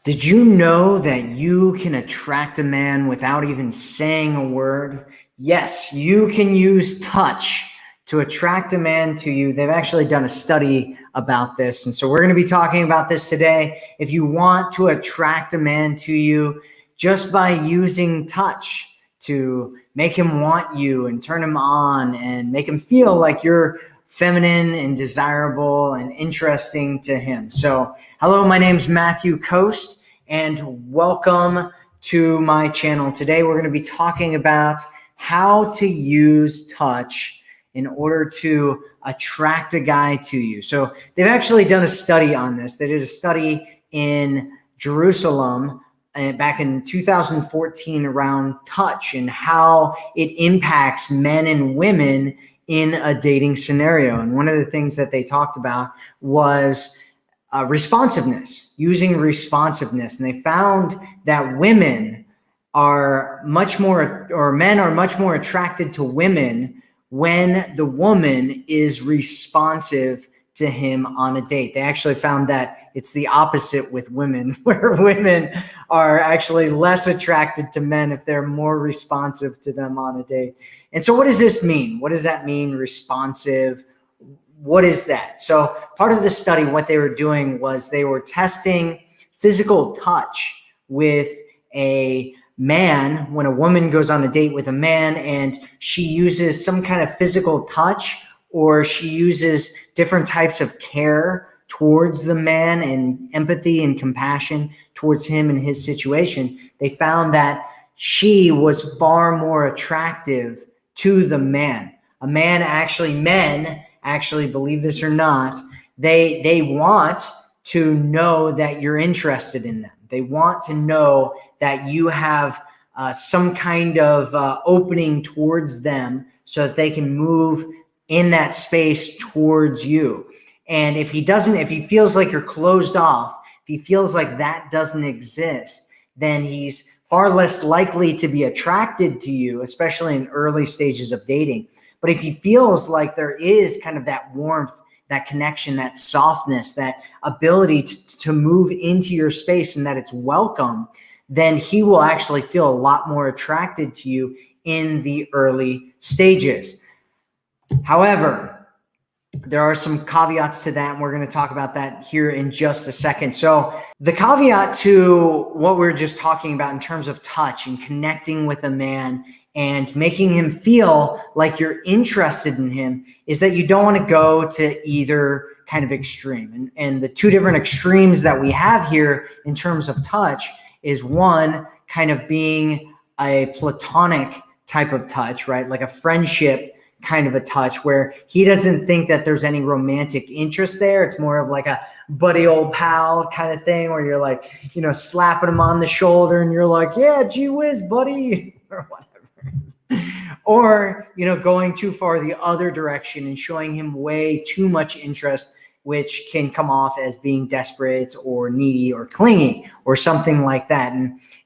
Did you know that you can attract a man without even saying a word? Yes, you can use touch to attract a man to you. They've actually done a study about this. And so we're going to be talking about this today. If you want to attract a man to you just by using touch to make him want you and turn him on and make him feel like you're feminine and desirable and interesting to him. So, hello, my name's Matthew Coast, and welcome to my channel. Today, we're going to be talking about how to use touch in order to attract a guy to you. So, they've actually done a study on this. They did a study in Jerusalem back in 2014 around touch and how it impacts men and women in a dating scenario. And one of the things that they talked about was responsiveness, using responsiveness. And they found that women are much more, or men are much more attracted to women when the woman is responsive to him on a date. They actually found that it's the opposite with women, where women are actually less attracted to men if they're more responsive to them on a date. And so what does this mean? What does that mean, responsive? What is that? So part of the study, what they were doing was they were testing physical touch with a man. When a woman goes on a date with a man and she uses some kind of physical touch, or she uses different types of care towards the man and empathy and compassion towards him and his situation, they found that she was far more attractive to the man. Men actually, believe this or not, they want to know that you're interested in them. They want to know that you have some kind of opening towards them so that they can move in that space towards you. And if he feels like you're closed off, if he feels like that doesn't exist, then he's far less likely to be attracted to you, especially in early stages of dating. But if he feels like there is kind of that warmth, that connection, that softness, that ability to move into your space and that it's welcome, then he will actually feel a lot more attracted to you in the early stages. However, there are some caveats to that, and we're going to talk about that here in just a second. So the caveat to what we're just talking about in terms of touch and connecting with a man and making him feel like you're interested in him is that you don't want to go to either kind of extreme. And the two different extremes that we have here in terms of touch is one kind of being a platonic type of touch, right? Like a friendship kind of a touch where he doesn't think that there's any romantic interest there. It's more of like a buddy old pal kind of thing where you're like, slapping him on the shoulder and you're like, yeah, gee whiz, buddy, or whatever. Or, going too far the other direction and showing him way too much interest, which can come off as being desperate or needy or clingy or something like that.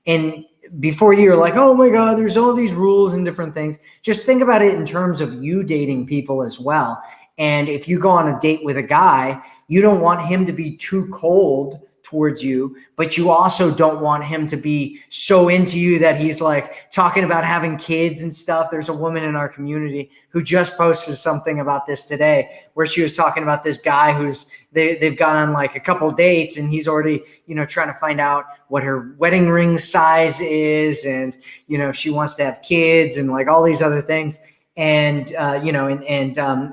And before you're like, oh my God, there's all these rules and different things, just think about it in terms of you dating people as well. And if you go on a date with a guy, you don't want him to be too cold towards you, but you also don't want him to be so into you that he's like talking about having kids and stuff. There's a woman in our community who just posted something about this today where she was talking about this guy who's they've gone on like a couple dates and he's already, trying to find out what her wedding ring size is and, if she wants to have kids and like all these other things. And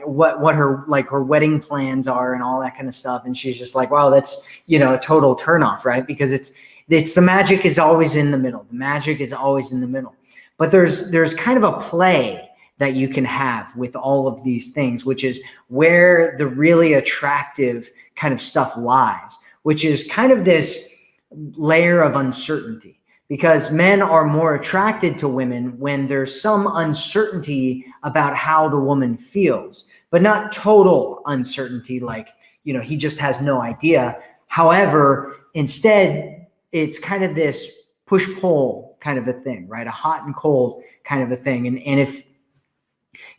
what her wedding plans are and all that kind of stuff. And she's just like, wow, that's, a total turnoff, right? Because it's the magic is always in the middle. The magic is always in the middle. But there's kind of a play that you can have with all of these things, which is where the really attractive kind of stuff lies, which is kind of this layer of uncertainty. Because men are more attracted to women when there's some uncertainty about how the woman feels, but not total uncertainty, like, he just has no idea. However, instead, it's kind of this push-pull kind of a thing, right? A hot and cold kind of a thing. And if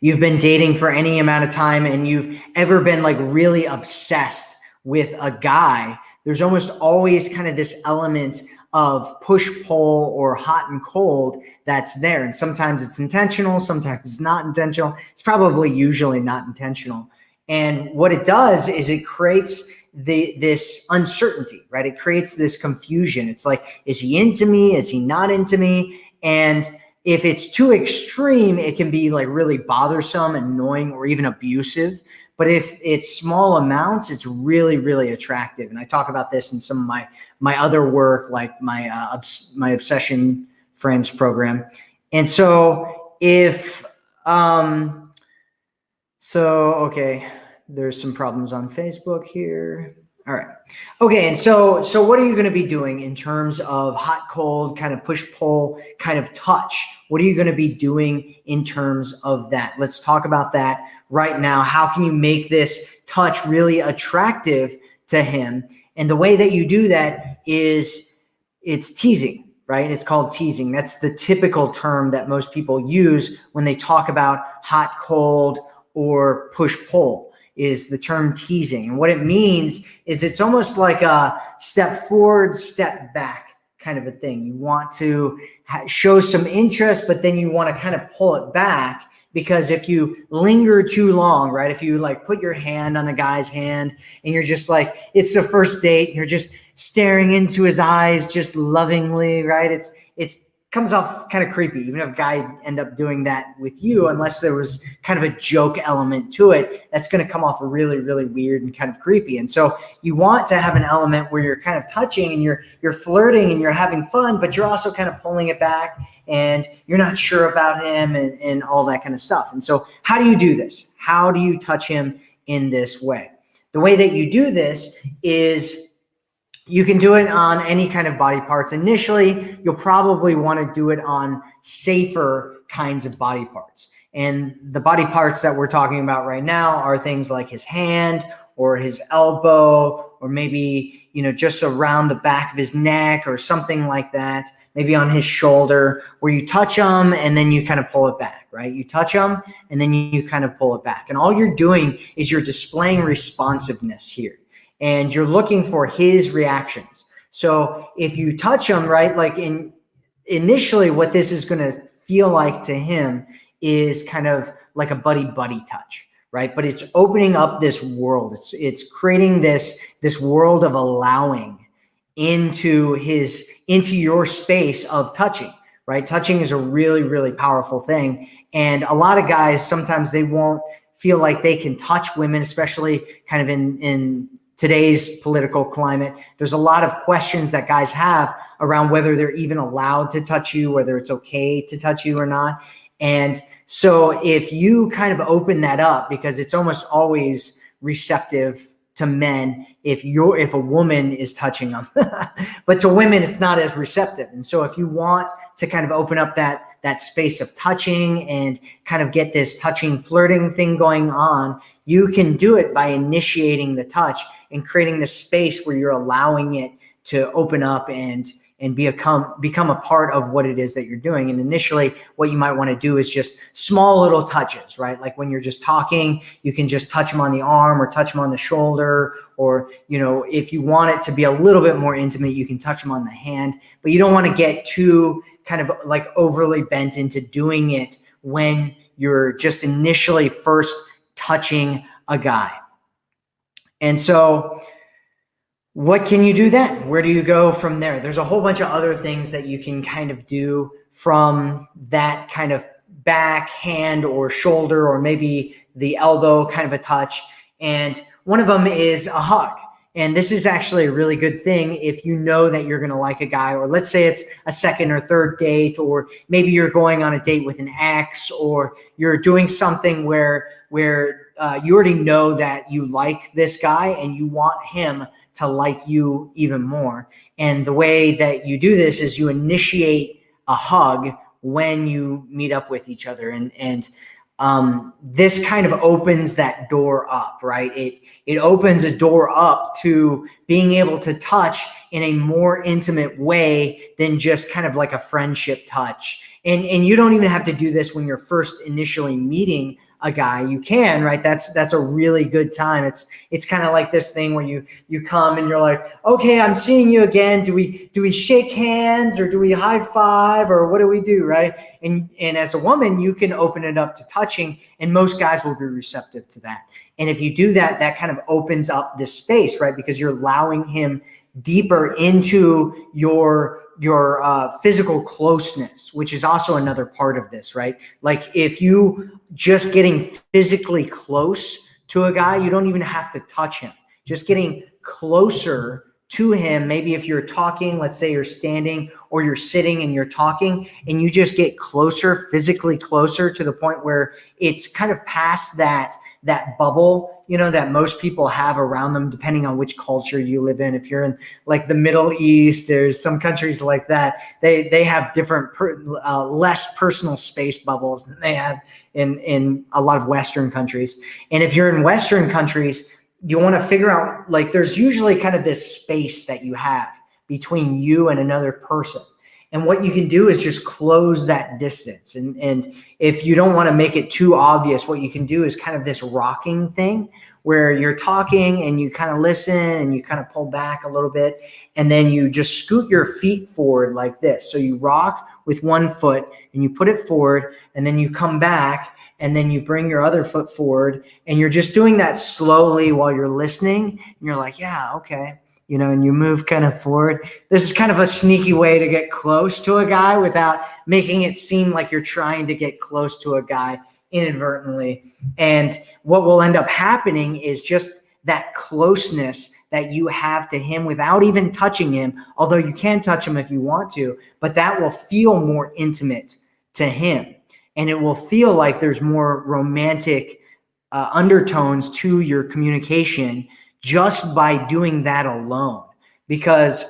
you've been dating for any amount of time and you've ever been like really obsessed with a guy, there's almost always kind of this element of push-pull or hot and cold that's there. And sometimes it's intentional, sometimes it's not intentional. It's probably usually not intentional. And what it does is it creates this uncertainty, right? It creates this confusion. It's like, is he into me? Is he not into me? And if it's too extreme, it can be like really bothersome, annoying, or even abusive. But if it's small amounts, it's really, really attractive. And I talk about this in some of my other work, like my Obsession Frames program. And so okay, there's some problems on Facebook here. All right. Okay. And so what are you going to be doing in terms of hot, cold, kind of push, pull, kind of touch? What are you going to be doing in terms of that? Let's talk about that right now. How can you make this touch really attractive to him? And the way that you do that is it's teasing, right? It's called teasing. That's the typical term that most people use when they talk about hot, cold, or push, pull, is the term teasing. And what it means is it's almost like a step forward, step back kind of a thing. You want to show some interest, but then you want to kind of pull it back, because if you linger too long, right? If you like put your hand on a guy's hand and you're just like, it's the first date, and you're just staring into his eyes just lovingly, right? It's comes off kind of creepy, even if a guy end up doing that with you, unless there was kind of a joke element to it, that's going to come off really, really weird and kind of creepy. And so you want to have an element where you're kind of touching and you're flirting and you're having fun, but you're also kind of pulling it back and you're not sure about him and all that kind of stuff. And so how do you do this? How do you touch him in this way? The way that you do this is you can do it on any kind of body parts. Initially, you'll probably want to do it on safer kinds of body parts. And the body parts that we're talking about right now are things like his hand or his elbow, or maybe, just around the back of his neck or something like that, maybe on his shoulder, where you touch him and then you kind of pull it back, right? You touch him and then you kind of pull it back. And all you're doing is you're displaying responsiveness here. And you're looking for his reactions. So if you touch him, right, like initially what this is going to feel like to him is kind of like a buddy-buddy touch, right? But it's opening up this world. It's creating this world of allowing into your space of touching, right? Touching is a really, really powerful thing. And a lot of guys, sometimes they won't feel like they can touch women, especially kind of in today's political climate. There's a lot of questions that guys have around whether they're even allowed to touch you, whether it's okay to touch you or not. And so if you kind of open that up, because it's almost always receptive to men if a woman is touching them, but to women, it's not as receptive. And so if you want to kind of open up that space of touching and kind of get this touching, flirting thing going on, you can do it by initiating the touch and creating the space where you're allowing it to open up and become a part of what it is that you're doing. And initially, what you might want to do is just small little touches, right? Like when you're just talking, you can just touch them on the arm or touch them on the shoulder, or, if you want it to be a little bit more intimate, you can touch them on the hand, but you don't want to get too kind of like overly bent into doing it when you're just initially first touching a guy. And so what can you do then? Where do you go from there? There's a whole bunch of other things that you can kind of do from that kind of back, hand, or shoulder, or maybe the elbow kind of a touch. And one of them is a hug. And this is actually a really good thing if you know that you're going to like a guy, or let's say it's a second or third date, or maybe you're going on a date with an ex, or you're doing something where you already know that you like this guy and you want him to like you even more. And the way that you do this is you initiate a hug when you meet up with each other. And this kind of opens that door up, right? It opens a door up to being able to touch in a more intimate way than just kind of like a friendship touch. And you don't even have to do this when you're first initially meeting a guy, you can, right? That's a really good time. It's kind of like this thing where you come and you're like, okay, I'm seeing you again. Do we shake hands, or do we high five, or what do we do, right? And as a woman, you can open it up to touching, and most guys will be receptive to that. And if you do that, that kind of opens up this space, right? Because you're allowing him deeper into your physical closeness, which is also another part of this, right? Like if you just getting physically close to a guy, you don't even have to touch him. Just getting closer to him. Maybe if you're talking, let's say you're standing or you're sitting and you're talking, and you just get closer, physically closer, to the point where it's kind of past that bubble, that most people have around them, depending on which culture you live in. If you're in like the Middle East, there's some countries like that. They have different, less personal space bubbles than they have in a lot of Western countries. And if you're in Western countries, you want to figure out, like, there's usually kind of this space that you have between you and another person. And what you can do is just close that distance. And if you don't want to make it too obvious, what you can do is kind of this rocking thing where you're talking and you kind of listen and you kind of pull back a little bit, and then you just scoot your feet forward like this. So you rock with one foot and you put it forward, and then you come back, and then you bring your other foot forward, and you're just doing that slowly while you're listening. And you're like, yeah, okay. And you move kind of forward. This is kind of a sneaky way to get close to a guy without making it seem like you're trying to get close to a guy inadvertently. And what will end up happening is just that closeness that you have to him without even touching him, although you can touch him if you want to, but that will feel more intimate to him. And it will feel like there's more romantic undertones to your communication just by doing that alone, because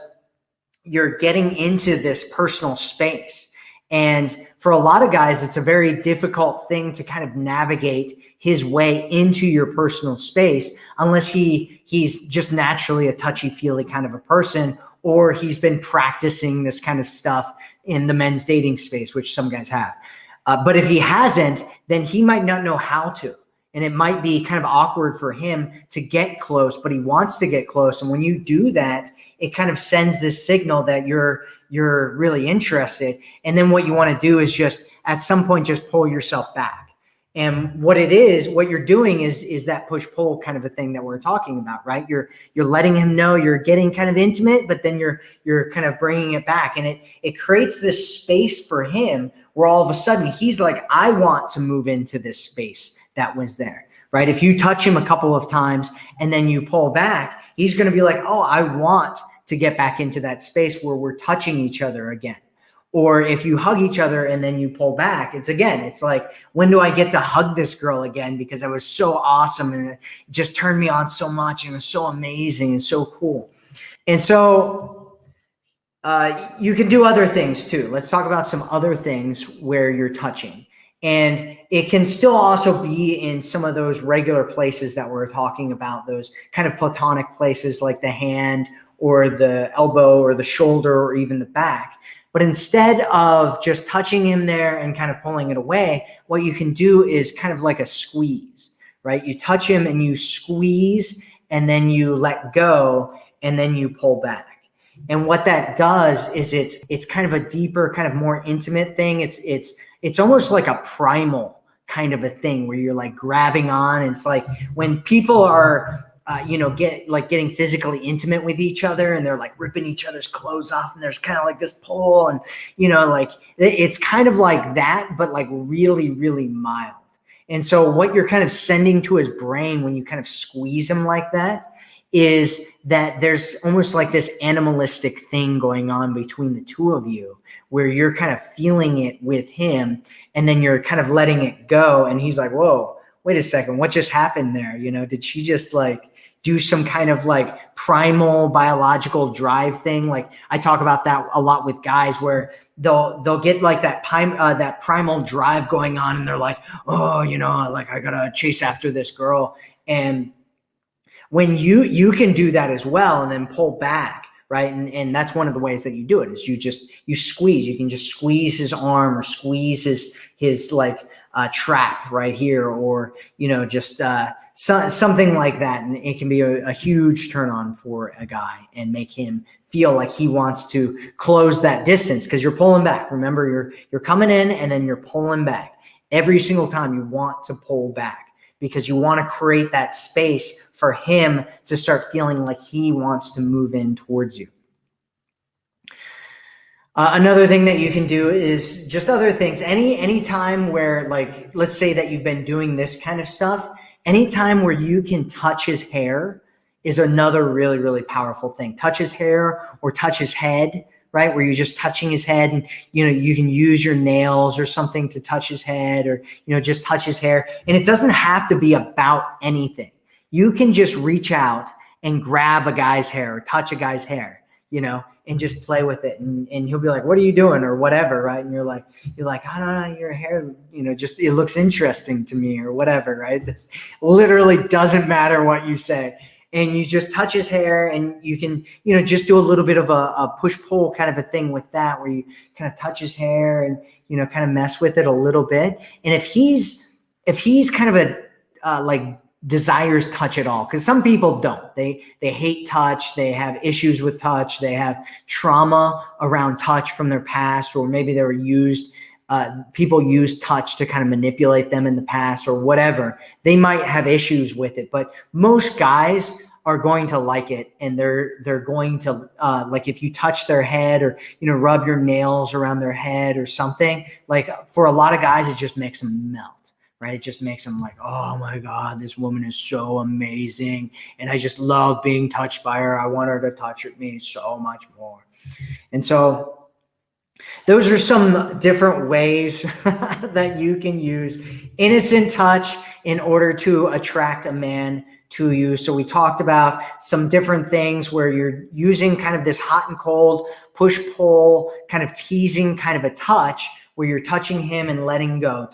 you're getting into this personal space. And for a lot of guys, it's a very difficult thing to kind of navigate his way into your personal space, unless he's just naturally a touchy-feely kind of a person, or he's been practicing this kind of stuff in the men's dating space, which some guys have. But if he hasn't, then he might not know how to. And it might be kind of awkward for him to get close, but he wants to get close. And when you do that, it kind of sends this signal that you're really interested. And then what you want to do is just at some point, just pull yourself back. And what you're doing is that push-pull kind of a thing that we're talking about, right? You're letting him know you're getting kind of intimate, but then you're kind of bringing it back. And it creates this space for him where all of a sudden he's like, I want to move into this space that was there, right? If you touch him a couple of times and then you pull back, he's going to be like, oh, I want to get back into that space where we're touching each other again. Or if you hug each other and then you pull back, it's like, when do I get to hug this girl again? Because it was so awesome and it just turned me on so much and it was so amazing and so cool. And so you can do other things too. Let's talk about some other things where you're touching. And it can still also be in some of those regular places that we're talking about, those kind of platonic places like the hand or the elbow or the shoulder or even the back. But instead of just touching him there and kind of pulling it away, what you can do is kind of like a squeeze, right? You touch him and you squeeze, and then you let go, and then you pull back. And what that does is it's kind of a deeper, kind of more intimate thing. It's almost like a primal kind of a thing where you're like grabbing on. And it's like when people are, getting physically intimate with each other and they're like ripping each other's clothes off, and there's kind of like this pull, and it's kind of like that, but like really, really mild. And so what you're kind of sending to his brain when you kind of squeeze him like that is that there's almost like this animalistic thing going on between the two of you, where you're kind of feeling it with him, and then you're kind of letting it go. And he's like, whoa, wait a second, what just happened there? Did she just like do some kind of like primal biological drive thing? Like I talk about that a lot with guys, where they'll get like that primal drive going on, and they're like, oh, like I gotta chase after this girl. And when you can do that as well, and then pull back, right? And that's one of the ways that you do it, is you squeeze. You can just squeeze his arm or squeeze his like trap right here, or, just something like that. And it can be a huge turn on for a guy and make him feel like he wants to close that distance, because you're pulling back. Remember, you're coming in and then you're pulling back. Every single time you want to pull back, because you want to create that space for him to start feeling like he wants to move in towards you. Another thing that you can do is just other things. Any time where, like, let's say that you've been doing this kind of stuff, anytime where you can touch his hair is another really, really powerful thing. Touch his hair or touch his head, right? Where you're just touching his head, and, you can use your nails or something to touch his head, or, just touch his hair. And it doesn't have to be about anything. You can just reach out and grab a guy's hair or touch a guy's hair, and just play with it. And he'll be like, what are you doing? Or whatever. Right. And you're like, I don't know, your hair, just, it looks interesting to me, or whatever. Right. This literally doesn't matter what you say. And you just touch his hair, and you can, just do a little bit of a push pull kind of a thing with that, where you kind of touch his hair and, kind of mess with it a little bit. And if he's kind of like desires touch at all, because some people don't, they hate touch, they have issues with touch, they have trauma around touch from their past, or maybe they were used, people use touch to kind of manipulate them in the past, or whatever. They might have issues with it, but most guys are going to like it, and they're going to like, if you touch their head, or rub your nails around their head or something, like, for a lot of guys, it just makes them melt. Right? It just makes them like, oh my God, this woman is so amazing, and I just love being touched by her. I want her to touch me so much more. And so those are some different ways that you can use innocent touch in order to attract a man to you. So we talked about some different things where you're using kind of this hot and cold, push pull, kind of teasing kind of a touch, where you're touching him and letting go,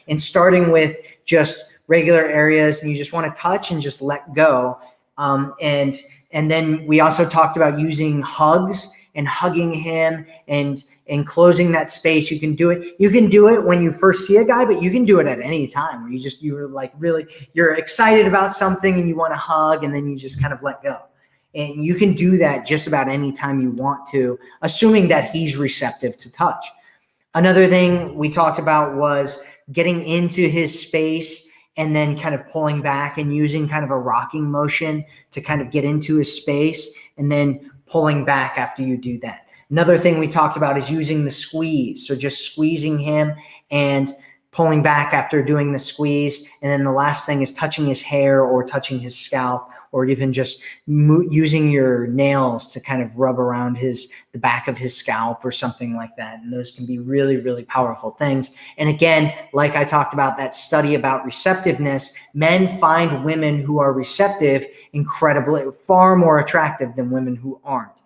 and starting with just regular areas, and you just want to touch and just let go. And then we also talked about using hugs and hugging him and closing that space. You can do it. You can do it when you first see a guy, but you can do it at any time, where you're like, really, you're excited about something and you want to hug, and then you just kind of let go. And you can do that just about any time you want to, assuming that he's receptive to touch. Another thing we talked about was getting into his space and then kind of pulling back and using kind of a rocking motion to kind of get into his space, and then pulling back after you do that. Another thing we talked about is using the squeeze. So just squeezing him and pulling back after doing the squeeze. And then the last thing is touching his hair or touching his scalp, or even just using your nails to kind of rub around the back of his scalp or something like that. And those can be really, really powerful things. And again, like I talked about that study about receptiveness, men find women who are receptive incredibly far more attractive than women who aren't.